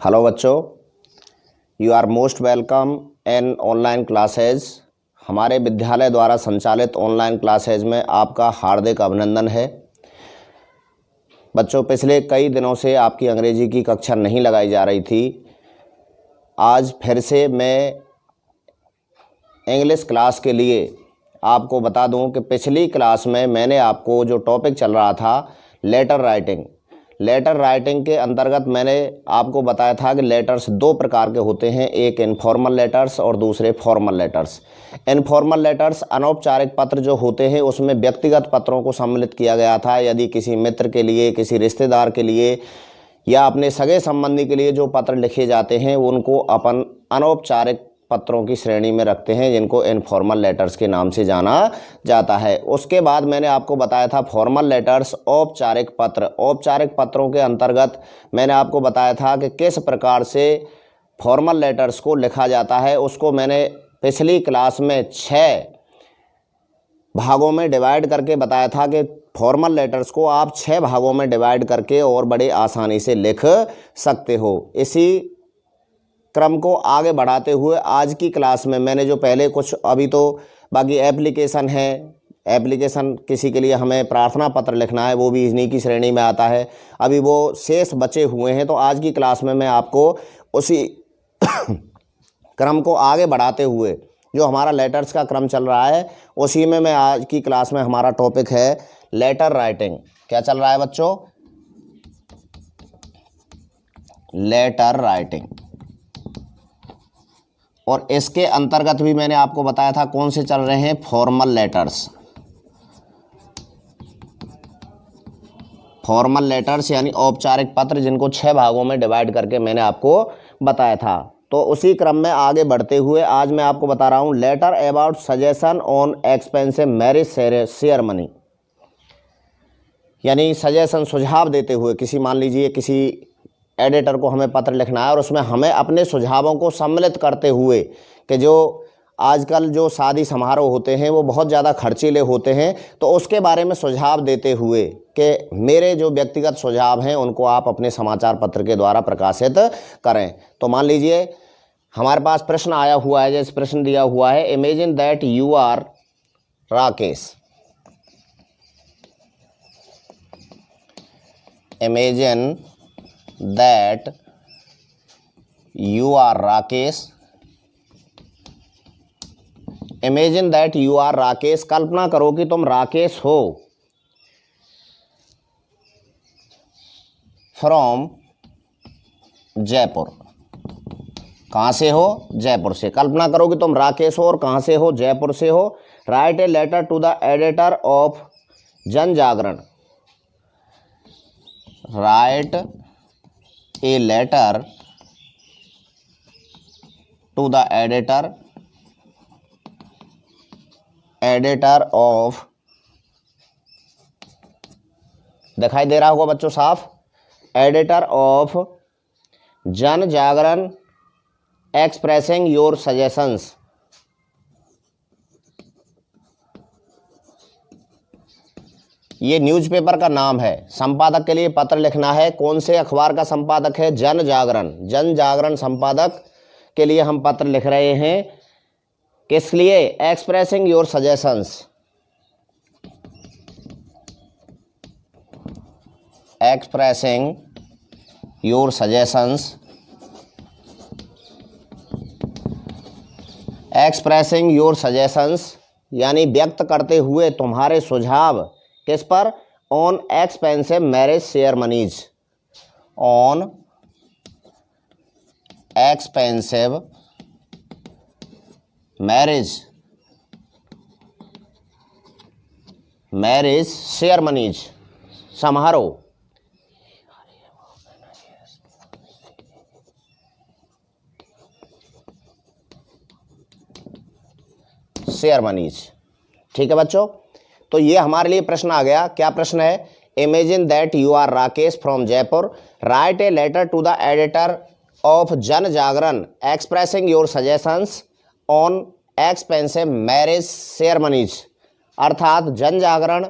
Hello बच्चों, you are most welcome in online classes. हमारे विद्यालय द्वारा संचालित ऑनलाइन क्लासेज में आपका हार्दिक अभिनंदन है। बच्चों, पिछले कई दिनों से आपकी अंग्रेजी की कक्षा नहीं लगाई जा रही थी। आज फिर से मैं इंग्लिश क्लास के लिए आपको बता दूं कि पिछली क्लास में मैंने आपको जो टॉपिक चल रहा था लेटर राइटिंग के अंतर्गत मैंने आपको बताया था कि लेटर्स दो प्रकार के होते हैं, एक इनफॉर्मल लेटर्स और दूसरे फॉर्मल लेटर्स। इनफॉर्मल लेटर्स अनौपचारिक पत्र जो होते हैं उसमें व्यक्तिगत पत्रों को सम्मिलित किया गया था। यदि किसी मित्र के लिए, किसी रिश्तेदार के लिए या अपने सगे संबंधी के लिए जो पत्र लिखे जाते हैं उनको अपन अनौपचारिक पत्रों की श्रेणी में रखते हैं, जिनको इनफॉर्मल लेटर्स के नाम से जाना जाता है। उसके बाद मैंने आपको बताया था फॉर्मल लेटर्स, औपचारिक पत्र। औपचारिक पत्रों के अंतर्गत मैंने आपको बताया था कि किस प्रकार से फॉर्मल लेटर्स को लिखा जाता है। उसको मैंने पिछली क्लास में 6 भागों में डिवाइड करके बताया था कि फॉर्मल लेटर्स को आप 6 भागों में डिवाइड करके और बड़े आसानी से लिख सकते हो। इसी क्रम को आगे बढ़ाते हुए आज की क्लास में मैंने जो पहले कुछ, अभी तो बाकी एप्लीकेशन है, एप्लीकेशन किसी के लिए हमें प्रार्थना पत्र लिखना है, वो भी इन्हीं की श्रेणी में आता है। अभी वो शेष बचे हुए हैं, तो आज की क्लास में मैं आपको उसी क्रम को आगे बढ़ाते हुए जो हमारा लेटर्स का क्रम चल रहा है उसी में मैं आज की क्लास में हमारा टॉपिक है लेटर राइटिंग। क्या चल रहा है बच्चों? Letter writing. और इसके अंतर्गत भी मैंने आपको बताया था कौन से चल रहे हैं, फॉर्मल लेटर्स। फॉर्मल लेटर्स यानी औपचारिक पत्र, जिनको 6 भागों में डिवाइड करके मैंने आपको बताया था। तो उसी क्रम में आगे बढ़ते हुए आज मैं आपको बता रहा हूं letter about suggestion on expensive marriage ceremony, यानी सजेशन, सुझाव देते हुए किसी, मान लीजिए किसी एडिटर को हमें पत्र लिखना है और उसमें हमें अपने सुझावों को सम्मिलित करते हुए कि जो आजकल जो शादी समारोह होते हैं वो बहुत ज़्यादा खर्चीले होते हैं, तो उसके बारे में सुझाव देते हुए कि मेरे जो व्यक्तिगत सुझाव हैं उनको आप अपने समाचार पत्र के द्वारा प्रकाशित करें। तो मान लीजिए हमारे पास प्रश्न आया हुआ है, जैसे प्रश्न दिया हुआ है, imagine that you are Rakesh. Imagine that you are Rakesh. Imagine that you are Rakesh. कल्पना करो कि तुम राकेश हो। From जयपुर। कहाँ से हो? जयपुर से। कल्पना करो कि तुम राकेश हो और कहाँ से हो? जयपुर से हो। Write a letter to the editor of Jan Jagran. राइट a letter to the editor of, दिखाई दे रहा होगा बच्चों साफ, editor of Jan Jagran, expressing your suggestions. ये न्यूज़पेपर का नाम है। संपादक के लिए पत्र लिखना है। कौन से अखबार का संपादक है? जन जागरण। जन जागरण संपादक के लिए हम पत्र लिख रहे हैं। किस लिए? Expressing your suggestions. Expressing your suggestions. Expressing your suggestions यानी व्यक्त करते हुए तुम्हारे सुझाव। किस पर? On expensive marriage ceremonies. On expensive marriage ceremonies, समारोह। सेरेमनीज। ठीक है बच्चों, तो ये हमारे लिए प्रश्न आ गया। क्या प्रश्न है? Imagine that you are Rakesh from Jaipur. Write a letter to the editor of Jan Jagran expressing your suggestions on expensive marriage ceremonies. अर्थात जन जागरण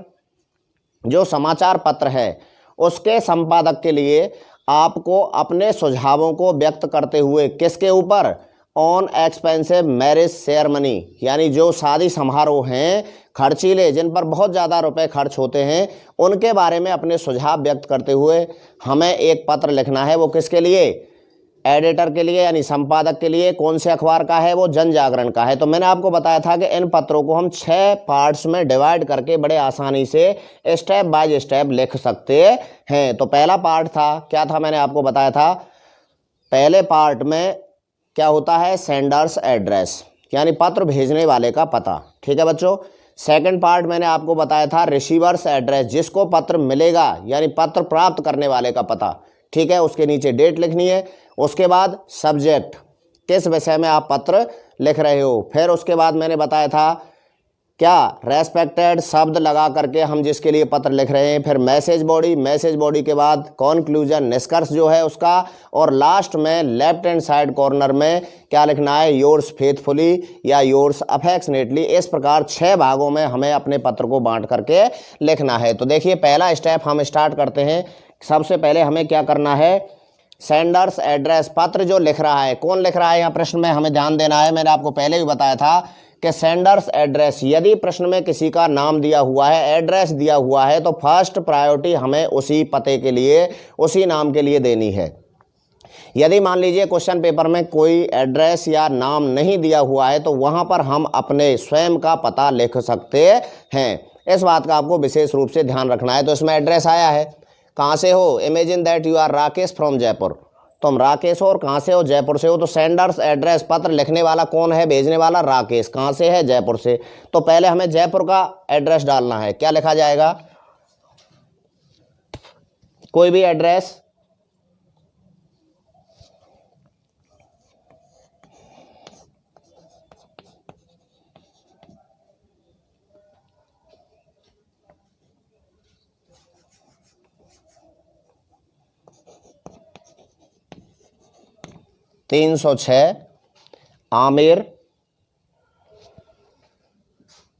जो समाचार पत्र है उसके संपादक के लिए आपको अपने सुझावों को व्यक्त करते हुए किसके ऊपर, ऑन एक्सपेंसिव मैरिज सेरेमनी, यानी जो शादी समारोह हैं खर्चीले, जिन पर बहुत ज़्यादा रुपए खर्च होते हैं, उनके बारे में अपने सुझाव व्यक्त करते हुए हमें एक पत्र लिखना है। वो किसके लिए, एडिटर के लिए यानी संपादक के लिए। कौन से अखबार का है वो, जन जागरण का है। तो मैंने आपको बताया था कि इन पत्रों को हम 6 पार्ट्स में डिवाइड करके बड़े आसानी से स्टेप बाय स्टेप लिख सकते हैं। तो पहला पार्ट था, क्या था, मैंने आपको बताया था, पहले पार्ट में क्या होता है, सेंडर्स एड्रेस, यानी पत्र भेजने वाले का पता। ठीक है बच्चों। सेकंड पार्ट मैंने आपको बताया था रिसीवर्स एड्रेस, जिसको पत्र मिलेगा यानी पत्र प्राप्त करने वाले का पता। ठीक है, उसके नीचे डेट लिखनी है। उसके बाद सब्जेक्ट, किस विषय में आप पत्र लिख रहे हो। फिर उसके बाद मैंने बताया था क्या, रेस्पेक्टेड शब्द लगा करके हम जिसके लिए पत्र लिख रहे हैं। फिर मैसेज बॉडी, मैसेज बॉडी के बाद कॉन्क्लूजन, निष्कर्ष जो है उसका। और लास्ट में लेफ्ट हैंड साइड कॉर्नर में क्या लिखना है, योर्स फेथफुली या योर्स अफेक्शनेटली। इस प्रकार 6 भागों में हमें अपने पत्र को बांट करके लिखना है। तो देखिए पहला स्टेप हम स्टार्ट करते हैं। सबसे पहले हमें क्या करना है, सेंडर्स एड्रेस, पत्र जो लिख रहा है, कौन लिख रहा है यहाँ प्रश्न में हमें ध्यान देना है। मैंने आपको पहले भी बताया था कि सेंडर्स एड्रेस, यदि प्रश्न में किसी का नाम दिया हुआ है, एड्रेस दिया हुआ है, तो फर्स्ट प्रायोरिटी हमें उसी पते के लिए, उसी नाम के लिए देनी है। यदि मान लीजिए क्वेश्चन पेपर में कोई एड्रेस या नाम नहीं दिया हुआ है, तो वहाँ पर हम अपने स्वयं का पता लिख सकते हैं। इस बात का आपको विशेष रूप से ध्यान रखना है। तो इसमें एड्रेस आया है, कहाँ से हो, imagine that you are Rakesh from Jaipur. तुम राकेश हो और कहाँ से हो, जयपुर से हो। तो सेंडर्स एड्रेस, पत्र लिखने वाला कौन है, भेजने वाला राकेश, कहाँ से है, जयपुर से। तो पहले हमें जयपुर का एड्रेस डालना है। क्या लिखा जाएगा, कोई भी एड्रेस, तीन 306 आमिर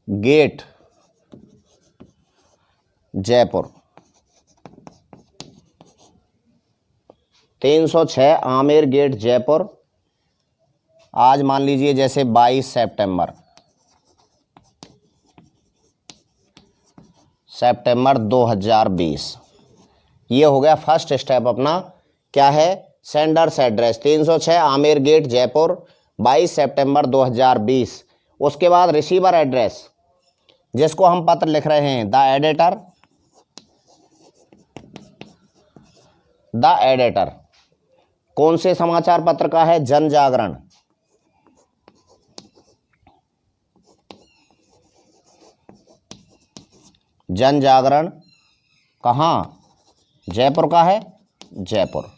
गेट जयपुर। 306 आमिर गेट जयपुर। आज मान लीजिए जैसे 22 सितंबर 2020। ये हो गया फर्स्ट स्टेप अपना। क्या है, sender's address 306 Amir gate Jaipur 22 सितंबर 2020। उसके बाद रिसीवर एड्रेस, जिसको हम पत्र लिख रहे हैं, द एडिटर, कौन से समाचार पत्र का है, जन जागरण। जन जागरण कहाँ, जयपुर का है, जयपुर।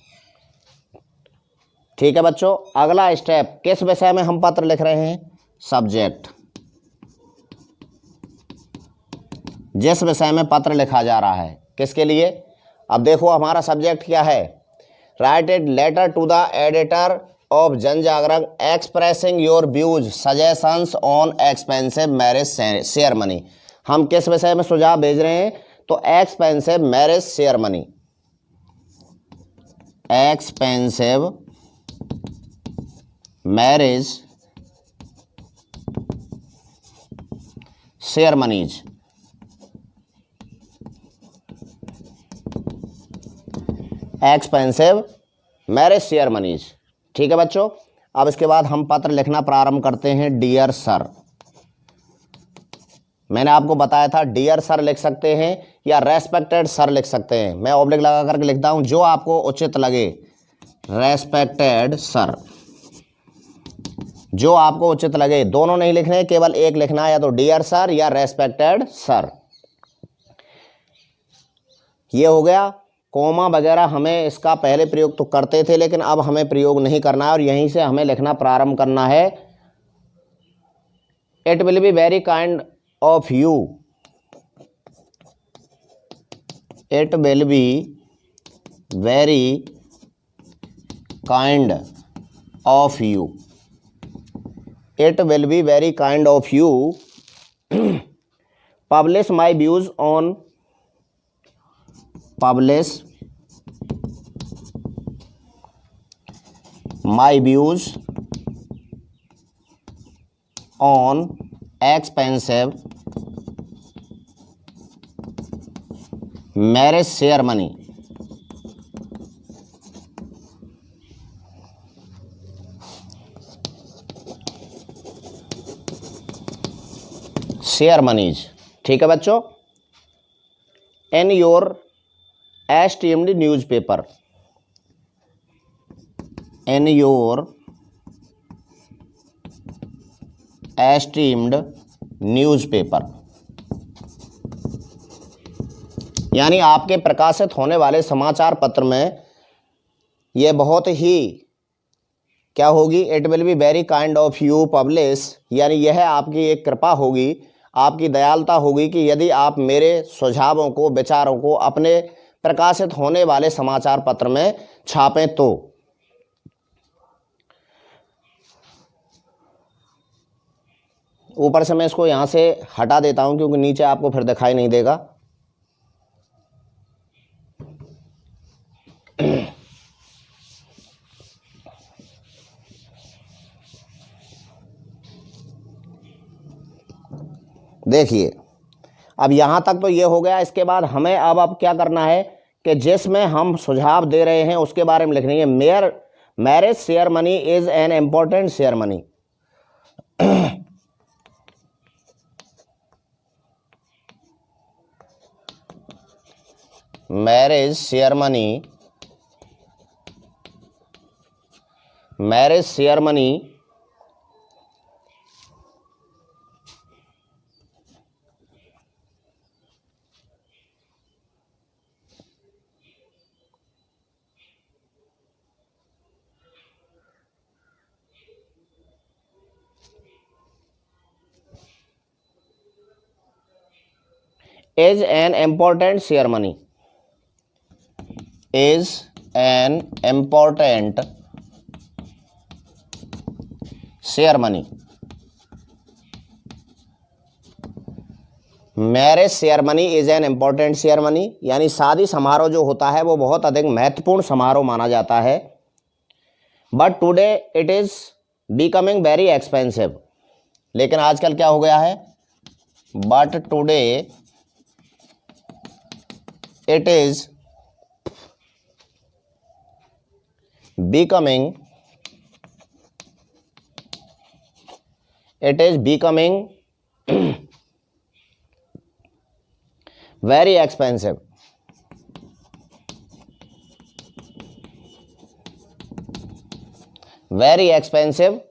ठीक है बच्चों। अगला स्टेप, किस विषय में हम पत्र लिख रहे हैं, सब्जेक्ट, जिस विषय में पत्र लिखा जा रहा है, किसके लिए। अब देखो हमारा सब्जेक्ट क्या है, write a letter to the editor of Jan Jagran expressing your views suggestions on expensive marriage ceremony. हम किस विषय में सुझाव भेज रहे हैं, तो expensive marriage ceremony, expensive marriage ceremonies. Expensive marriage ceremonies. ठीक है बच्चों। अब इसके बाद हम पत्र लिखना प्रारंभ करते हैं। डियर सर, मैंने आपको बताया था डियर सर लिख सकते हैं या रेस्पेक्टेड सर लिख सकते हैं। मैं ऑब्लिक लगा करके लिखता हूं, जो आपको उचित लगे। रेस्पेक्टेड सर, जो आपको उचित लगे। दोनों नहीं लिखने, केवल एक लिखना है, या तो डियर सर या रेस्पेक्टेड सर। ये हो गया। कोमा वगैरह हमें इसका पहले प्रयोग तो करते थे, लेकिन अब हमें प्रयोग नहीं करना है और यहीं से हमें लिखना प्रारंभ करना है। It will be very kind of you, it will be very kind of you, it will be very kind of you publish my views on, publish my views on expensive marriage ceremony. Ceremonies, ठीक है बच्चों। In your esteemed newspaper, in your esteemed newspaper, यानी आपके प्रकाशित होने वाले समाचार पत्र में यह बहुत ही क्या होगी, it will be very kind of you publish, यानी यह आपकी एक कृपा होगी, आपकी दयालुता होगी कि यदि आप मेरे सुझावों को, विचारों को अपने प्रकाशित होने वाले समाचार पत्र में छापें तो। ऊपर से मैं इसको यहाँ से हटा देता हूँ क्योंकि नीचे आपको फिर दिखाई नहीं देगा। देखिए, अब यहाँ तक तो ये हो गया। इसके बाद हमें अब क्या करना है कि जिसमें हम सुझाव दे रहे हैं उसके बारे में लिखनी है। Marriage share money is an important share money. Marriage share money, marriage share money is an important share money, is an important share money। Marriage share money is an important share money, यानी शादी समारोह जो होता है वो बहुत अधिक महत्वपूर्ण समारोह माना जाता है। But today it is becoming very expensive, लेकिन आजकल क्या हो गया है, but today it is becoming very expensive, very expensive।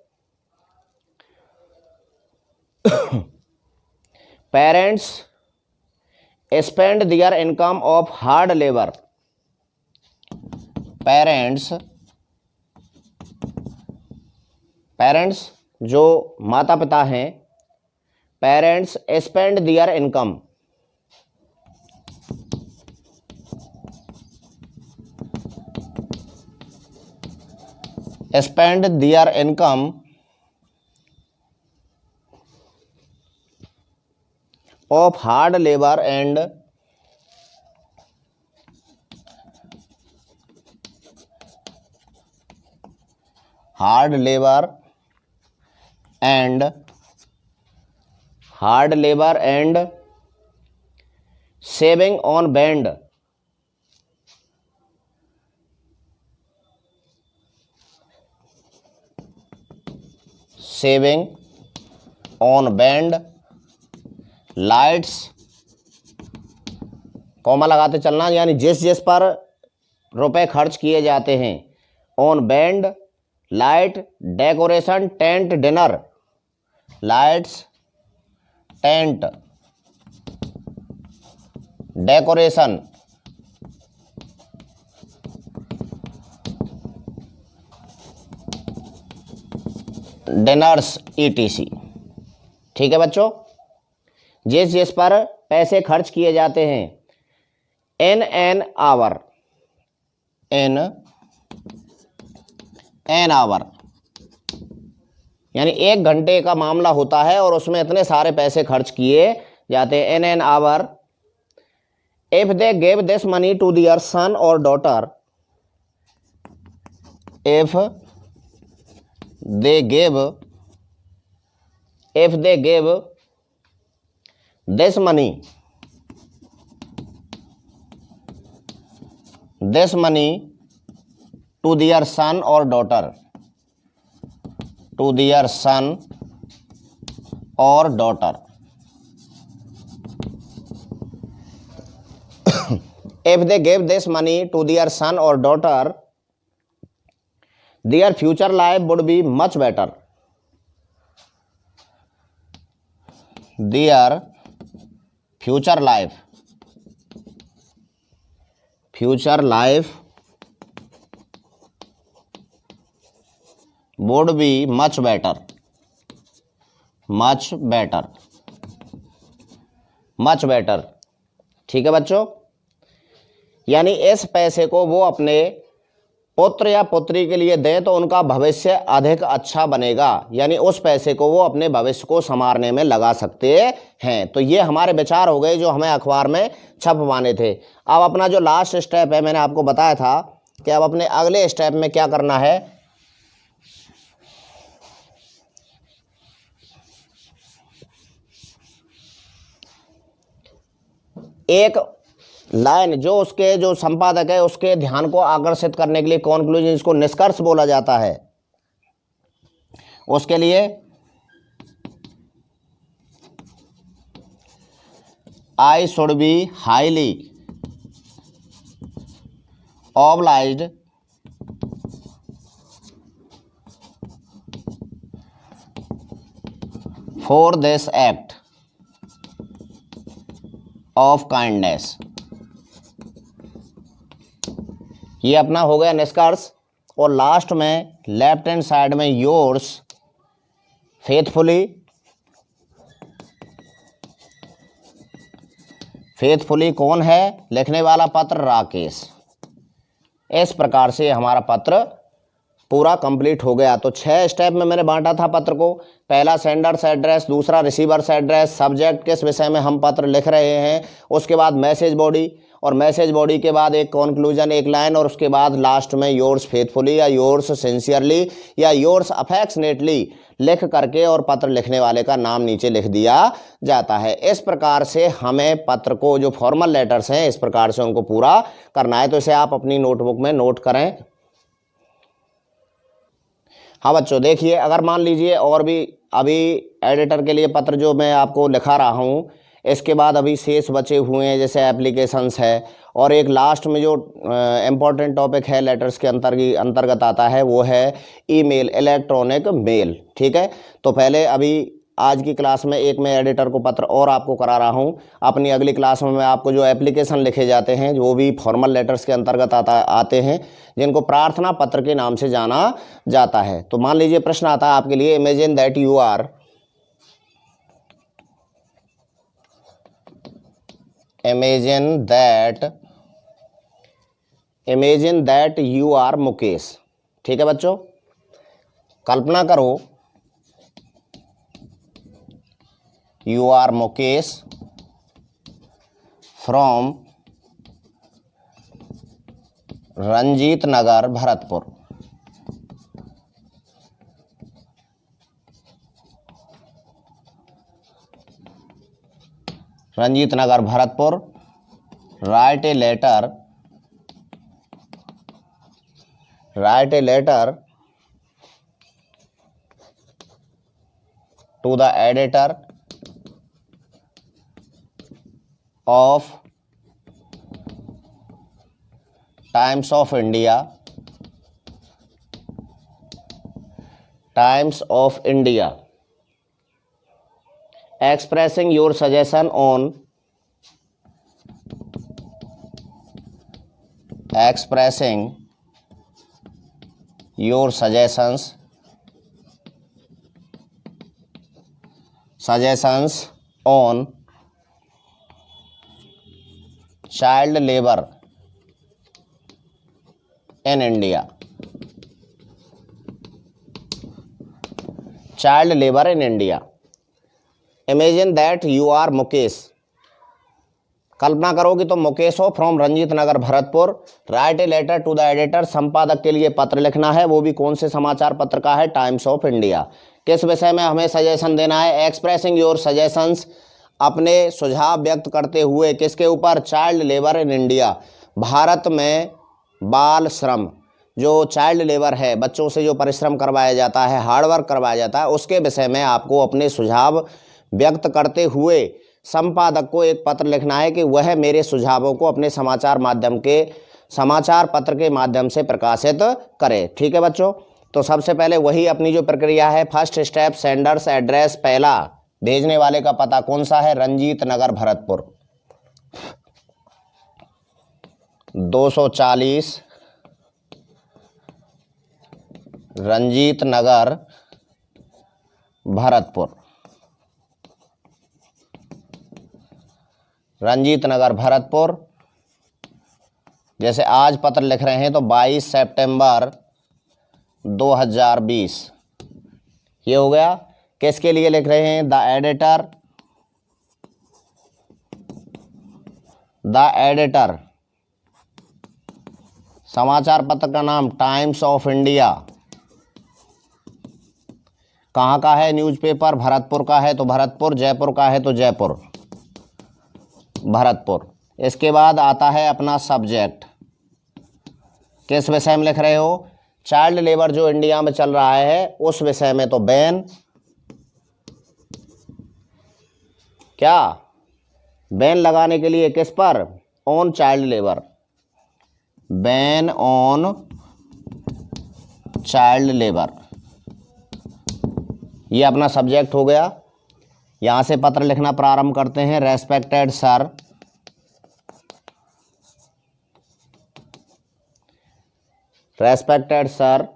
parents spend their income of hard labor, parents जो माता पिता हैं, parents spend there income, spend there income of hard labor and saving on band, saving on band lights, comma लगाते चलना, यानी जिस पर रुपए खर्च किए जाते हैं। On band, light, decoration, tent, dinner, lights, tent, decoration, dinners, ETC। ठीक है बच्चों, जिस पर पैसे खर्च किए जाते हैं। इन एन आवर, यानी 1 घंटे का मामला होता है और उसमें इतने सारे पैसे खर्च किए जाते हैं। In an hour, if they give this money to their son और daughter, if they give, if they give this money to their son or daughter, to their son or daughter, if they give this money to their son or daughter, their future life would be much better. Their future life would be much better. ठीक है बच्चों, यानी इस पैसे को वो अपने पुत्र या पुत्री के लिए दें तो उनका भविष्य अधिक अच्छा बनेगा, यानी उस पैसे को वो अपने भविष्य को संवारने में लगा सकते हैं। तो ये हमारे विचार हो गए जो हमें अखबार में छपवाने थे। अब अपना जो लास्ट स्टेप है, मैंने आपको बताया था कि अब अपने अगले स्टेप में क्या करना है, एक लाइन जो उसके जो संपादक है उसके ध्यान को आकर्षित करने के लिए, कॉन्क्लूजन, इसको निष्कर्ष बोला जाता है, उसके लिए I should be highly obliged for this act of kindness। ये अपना हो गया निष्कर्ष। और लास्ट में लेफ्ट हैंड साइड में योर्स फेथफुली कौन है, लिखने वाला पत्र राकेश। इस प्रकार से हमारा पत्र पूरा कंप्लीट हो गया। तो 6 स्टेप में मैंने बांटा था पत्र को। पहला सेंडर्स एड्रेस, दूसरा रिसीवर्स एड्रेस, सब्जेक्ट किस विषय में हम पत्र लिख रहे हैं, उसके बाद मैसेज बॉडी, और मैसेज बॉडी के बाद एक कॉन्क्लूजन, एक लाइन, और उसके बाद लास्ट में योर्स फेथफुली या योर्स सिंसियरली या योर्स अफेक्शनेटली लिख करके और पत्र लिखने वाले का नाम नीचे लिख दिया जाता है। इस प्रकार से हमें पत्र को, जो फॉर्मल लेटर्स हैं, इस प्रकार से उनको पूरा करना है। तो इसे आप अपनी नोटबुक में नोट करें। हाँ बच्चों, देखिए, अगर मान लीजिए और भी अभी एडिटर के लिए पत्र जो मैं आपको लिखा रहा हूँ, इसके बाद अभी शेष बचे हुए हैं, जैसे एप्लीकेशंस है, और एक लास्ट में जो इम्पोर्टेंट टॉपिक है लेटर्स के अंतर्गत आता है, वो है ईमेल, इलेक्ट्रॉनिक मेल। ठीक है, तो पहले अभी आज की क्लास में एक मैं एडिटर को पत्र और आपको करा रहा हूँ। अपनी अगली क्लास में मैं आपको जो एप्लीकेशन लिखे जाते हैं, जो भी फॉर्मल लेटर्स के अंतर्गत आते हैं, जिनको प्रार्थना पत्र के नाम से जाना जाता है। तो मान लीजिए प्रश्न आता है आपके लिए, imagine that you are Mukesh. ठीक है बच्चों, कल्पना करो you are Mukesh from Ranjit Nagar, Bharatpur. Ranjit Nagar, Bharatpur. Write a letter to the editor of Times of India, expressing your suggestion on child labor in India। Child labor in India। Imagine that you are Mukesh। कल्पना करो कि तुम मुकेश हो, from Ranjit Nagar Bharatpur, write a letter to the editor, संपादक के लिए पत्र लिखना है, वो भी कौन से समाचार पत्र का है, टाइम्स ऑफ इंडिया। किस विषय में हमें सजेशन देना है, एक्सप्रेसिंग योर सजेशंस, अपने सुझाव व्यक्त करते हुए, किसके ऊपर, child labour in India, Bharat में बाल श्रम, जो चाइल्ड लेबर है, बच्चों से जो परिश्रम करवाया जाता है, हार्डवर्क करवाया जाता है, उसके विषय में आपको अपने सुझाव व्यक्त करते हुए संपादक को एक पत्र लिखना है कि वह मेरे सुझावों को अपने समाचार पत्र के माध्यम से प्रकाशित करे। ठीक है बच्चों, तो सबसे पहले वही अपनी जो प्रक्रिया है, फर्स्ट स्टेप, सेंडर्स एड्रेस, पहला भेजने वाले का पता कौन सा है, रंजीत नगर भरतपुर 240 रंजीत नगर भरतपुर, रंजीत नगर भरतपुर। जैसे आज पत्र लिख रहे हैं तो 22 सितंबर 2020 ये हो गया। किसके लिए लिख रहे हैं, द एडिटर, समाचार पत्र का नाम टाइम्स ऑफ इंडिया, कहाँ का है न्यूज़पेपर, भरतपुर का है तो भरतपुर, जयपुर का है तो जयपुर, भरतपुर। इसके बाद आता है अपना सब्जेक्ट, किस विषय में लिख रहे हो, चाइल्ड लेबर जो इंडिया में चल रहा है उस विषय में, तो बैन, क्या बैन लगाने के लिए किस पर, on child labour, ban on child labour, ये अपना सब्जेक्ट हो गया। यहाँ से पत्र लिखना प्रारंभ करते हैं, respected sir, respected sir,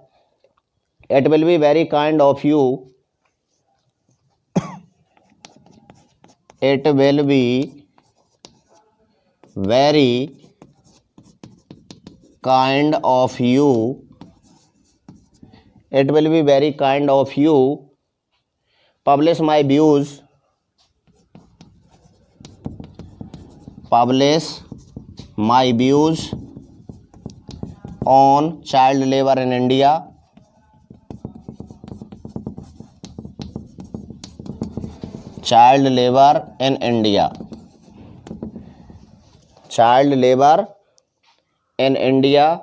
it will be very kind of you, it will be very kind of you, it will be very kind of you, publish my views, publish my views on child labor in India, child labor in India, child labor in India,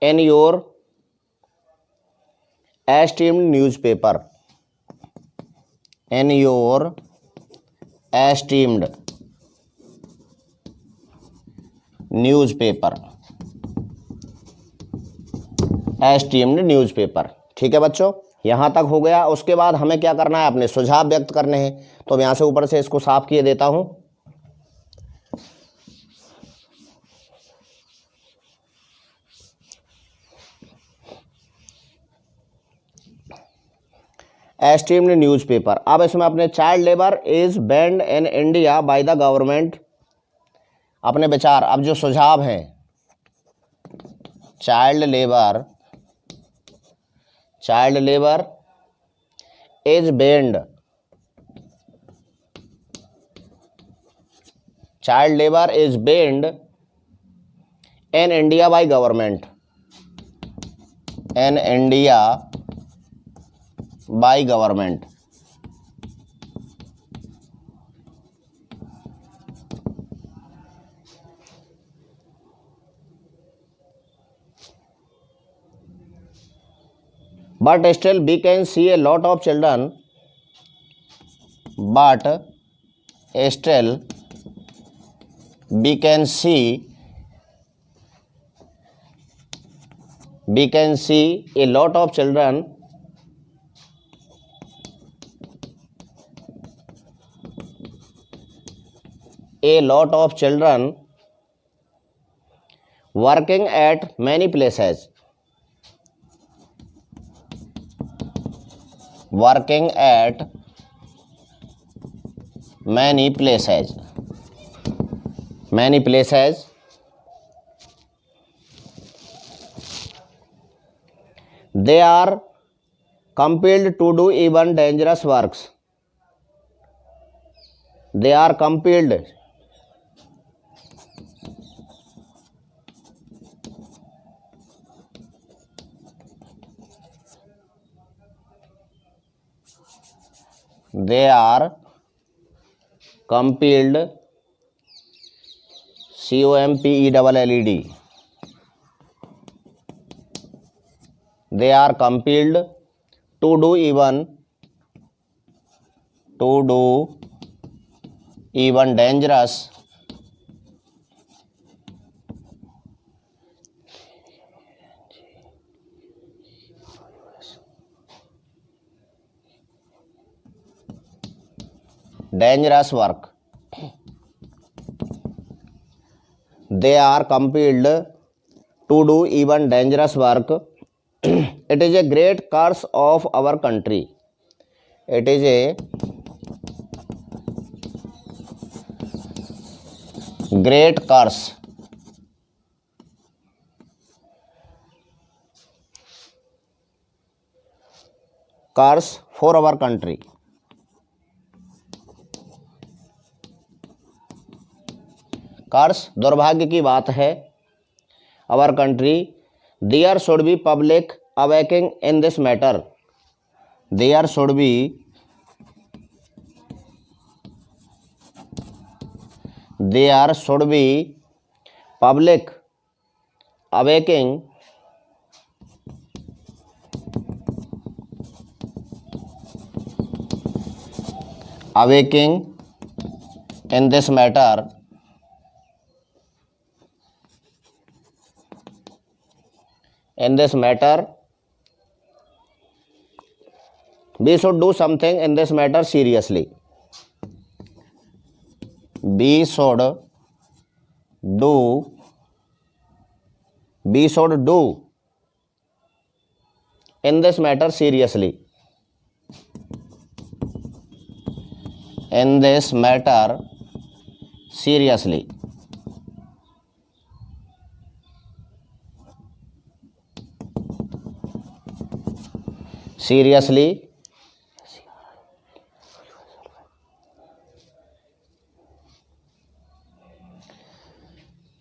in your esteemed newspaper, in your esteemed newspaper, esteemed newspaper। ठीक है बच्चों, यहाँ तक हो गया। उसके बाद हमें क्या करना है, अपने सुझाव व्यक्त करने हैं। तो मैं यहाँ से ऊपर से इसको साफ किए देता हूँ। एस्टीम्ड न्यूज़पेपर, अब इसमें अपने child labour is band in India by the government, अपने विचार, अब जो सुझाव हैं, child labour is band, child labour is band in India by government, in India by government, but still we can see a lot of children, but still we can see a lot of children working at many places, working at many places, they are compelled to do even dangerous works, they are compelled they are compelled, COMPELLED, they are compelled to do even dangerous work. They are compelled to do even dangerous work. It is a great curse of our country. It is a great curse for our country. Curse दुर्भाग्य की बात है. Our country, there should be public awakening in this matter. There should be public awakening in this matter. We should do something in this matter seriously. We should do in this matter seriously.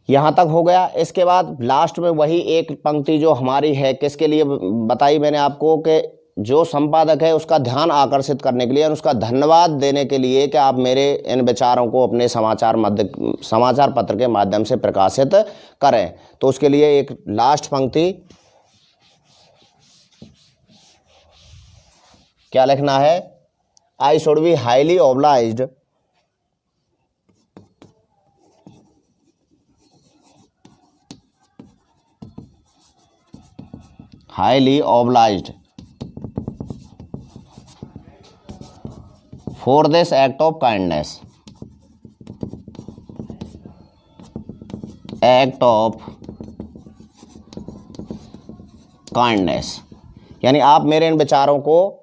यहाँ तक हो गया. इसके बाद last में वही एक पंक्ति जो हमारी है, किसके लिए बताई मैंने आपको, कि जो संपादक है उसका ध्यान आकर्षित करने के लिए और उसका धन्यवाद देने के लिए कि आप मेरे इन विचारों को अपने समाचार पत्र के माध्यम से प्रकाशित करें. तो उसके लिए एक लास्ट पंक्ति क्या लिखना है? I should be highly obliged for this act of kindness. यानी आप मेरे इन विचारों को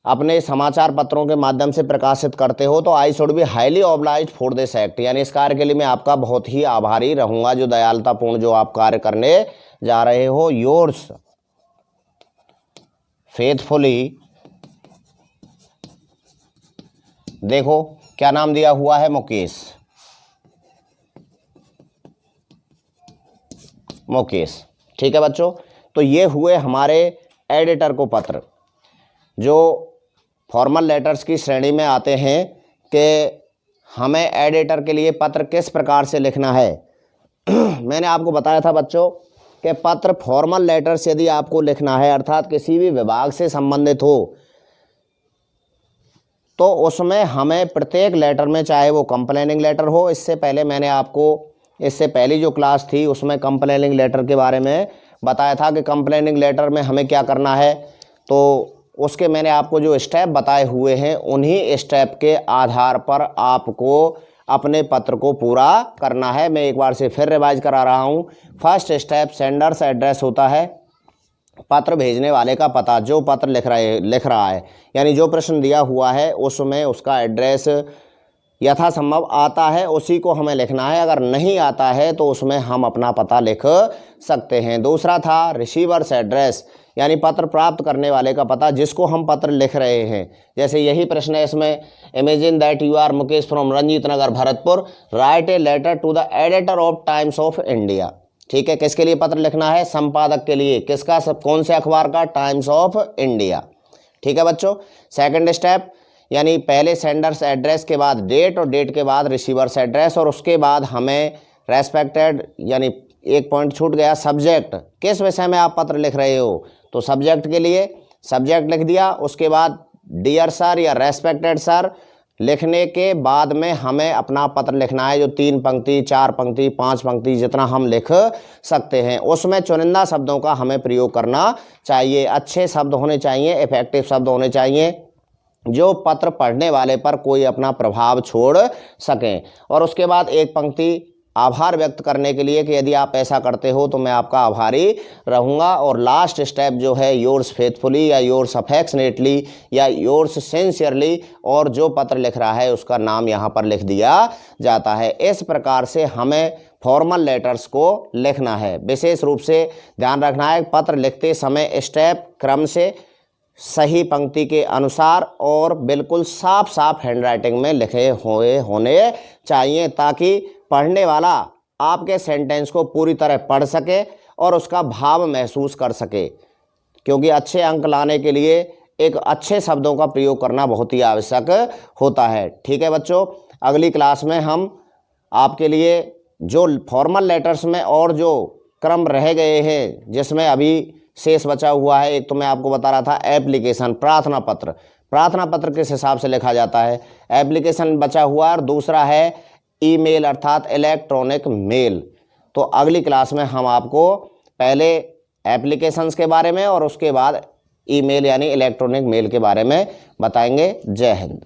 अपने समाचार पत्रों के माध्यम से प्रकाशित करते हो, तो I should be highly obliged for this act, यानी इस कार्य के लिए मैं आपका बहुत ही आभारी रहूंगा, जो दयालुतापूर्ण जो आप कार्य करने जा रहे हो. योर्स फेथफुली, देखो क्या नाम दिया हुआ है, मुकेश. ठीक है बच्चों, तो ये हुए हमारे एडिटर को पत्र जो फॉर्मल लेटर्स की श्रेणी में आते हैं, कि हमें एडिटर के लिए पत्र किस प्रकार से लिखना है. मैंने आपको बताया था बच्चों कि पत्र फॉर्मल लेटर्स यदि आपको लिखना है, अर्थात किसी भी विभाग से संबंधित हो, तो उसमें हमें प्रत्येक लेटर में, चाहे वो कंप्लेनिंग लेटर हो, इससे पहली जो क्लास थी उसमें कंप्लेनिंग लेटर के बारे में बताया था कि कंप्लेनिंग लेटर में हमें क्या करना है. तो उसके मैंने आपको जो स्टेप बताए हुए हैं, उन्हीं स्टेप के आधार पर आपको अपने पत्र को पूरा करना है. मैं एक बार से फिर रिवाइज करा रहा हूँ. फर्स्ट स्टेप सेंडर्स एड्रेस होता है, पत्र भेजने वाले का पता, जो पत्र लिख रहा है, यानी जो प्रश्न दिया हुआ है उसमें उसका एड्रेस यथासंभव आता है, उसी को हमें लिखना है. अगर नहीं आता है तो उसमें हम अपना पता लिख सकते हैं. दूसरा था रिसीवर्स एड्रेस, यानी पत्र प्राप्त करने वाले का पता, जिसको हम पत्र लिख रहे हैं. जैसे यही प्रश्न है इसमें, imagine that you are Mukesh from Ranjit Nagar Bharatpur, write a letter to the editor of Times of India. ठीक है, किसके लिए पत्र लिखना है? संपादक के लिए. किसका? कौन से अखबार का? Times of India. ठीक है बच्चों. सेकंड स्टेप, यानी पहले सेंडर्स एड्रेस के बाद डेट और डेट के बाद रिसीवर्स एड्रेस, और उसके बाद हमें रेस्पेक्टेड, यानी एक पॉइंट छूट गया, सब्जेक्ट, किस विषय में आप पत्र लिख रहे हो, तो सब्जेक्ट के लिए सब्जेक्ट लिख दिया। उसके बाद डियर सर या रेस्पेक्टेड सर लिखने के बाद में हमें अपना पत्र लिखना है, जो 3 पंक्ति 4 पंक्ति 5 पंक्ति जितना हम लिख सकते हैं। उसमें चुनिंदा शब्दों का हमें प्रयोग करना चाहिए, अच्छे शब्द होने चाहिए, इफेक्टिव शब्द होने चाहिए, जो पत्र पढ़ने वाले पर कोई अपना प्रभाव छोड़ सकें। और उसके बाद एक पंक्ति आभार व्यक्त करने के लिए कि यदि आप ऐसा करते हो तो मैं आपका आभारी रहूँगा। और लास्ट स्टेप जो है योर्स फेथफुली या योर्स अफेक्शनेटली या योर्स सिंसियरली, और जो पत्र लिख रहा है उसका नाम यहाँ पर लिख दिया जाता है। इस प्रकार से हमें फॉर्मल लेटर्स को लिखना है। विशेष रूप से ध्यान रखना है, पत्र लिखते समय स्टेप क्रम से, सही पंक्ति के अनुसार और बिल्कुल साफ साफ हैंडराइटिंग में लिखे हुए होने चाहिए, ताकि पढ़ने वाला आपके सेंटेंस को पूरी तरह पढ़ सके और उसका भाव महसूस कर सके। क्योंकि अच्छे अंक लाने के लिए एक अच्छे शब्दों का प्रयोग करना बहुत ही आवश्यक होता है। ठीक है बच्चों, अगली क्लास में हम आपके लिए जो फॉर्मल लेटर्स में और जो क्रम रह गए हैं, जिसमें अभी शेष बचा हुआ है, एक तो मैं आपको बता रहा था एप्लीकेशन, प्रार्थना पत्र, प्रार्थना पत्र किस हिसाब से लिखा जाता है, एप्लीकेशन बचा हुआ है, और दूसरा है ईमेल अर्थात इलेक्ट्रॉनिक मेल। तो अगली क्लास में हम आपको पहले एप्लीकेशंस के बारे में और उसके बाद ईमेल यानी इलेक्ट्रॉनिक मेल के बारे में बताएंगे। जय हिंद।